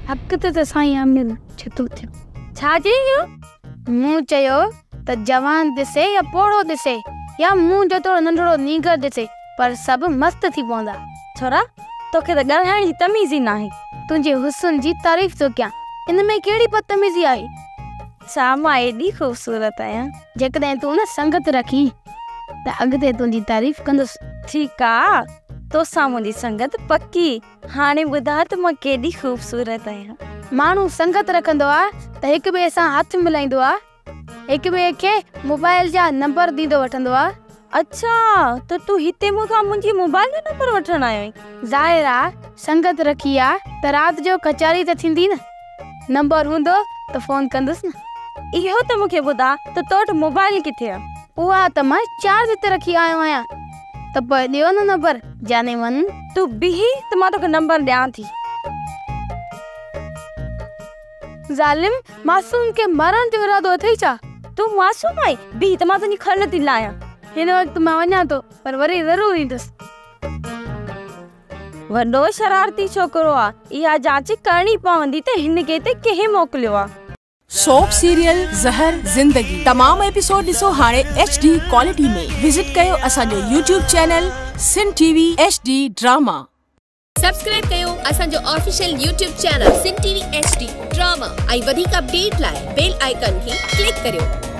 हक़ त साईं आमिर छतो थियो। छा चयो? मूं चयो त जवान दिसे या पोड़ो दिसे या मूं जो थोड़ो नंढड़ो नीगर दिसे पर सभु मस्त थी पवंदा। छोरा तोखे त ॻाल्हाइण जी तमीज़ ई नाहे। तुंहिंजे हुस्न जी तारीफ़ थो कयां, इन में कहिड़ी बदतमीज़ी आहे? छा मां एॾी ख़ूबसूरत आहियां? जेकॾहिं तूं न संगत रखी त अॻिते तुंहिंजी तारीफ़ कंदुसि। ठीकु आहे, तोसां मुंहिंजी संगत पक्की। हाणे ॿुधा त मां केॾी ख़ूबसूरत आहियां। माण्हू संगत रखंदो आहे त हिक ॿिए सां हथ मिलाईंदो आहे, हिक ॿिए खे मोबाइल जा नंबर ॾींदो वठंदो आहे। अच्छा त तूं हिते मूंखां मुंहिंजी मोबाइल जो नंबर वठण आयो आहीं? ज़ाहिर आहे संगत रखी आहे त राति जो कचहरी त थींदी न, नंबर हूंदो त फ़ोन कंदुसि न। इहो त मूंखे ॿुधा त तो वटि मोबाइल किथे आहे? उहा त मां चार्ज ते रखी आयो आहियां। त पोइ ॾियो न नंबर, जाने मन। तूं बीही त मां तोखे नंबर ॾियां थी। ज़ालिम, मासूम के मरण जो इरादो अथई छा? तूं मासूम आई? बीही त मां तुंहिंजी खल थी लायां। हिन वक़्तु मां वञा थो, पर वरी ज़रूर ईंदुसि। वॾो शरारती छोकिरो आहे, इहा जांच करणी पवंदी त हिन खे हिते कंहिं मोकिलियो आहे। सोप सीरियल ज़हर ज़िंदगी तमाम एपिसोड ॾिसो हाणे HD क्वालिटी में। विजिट कयो असांजो YouTube चैनल सिन TV HD ड्रामा। सब्सक्राइब कयो असांजो ऑफिशियल YouTube चैनल सिन TV HD ड्रामा ऐं वधीक अपडेट लाइ बेल आइकन खे क्लिक करियो।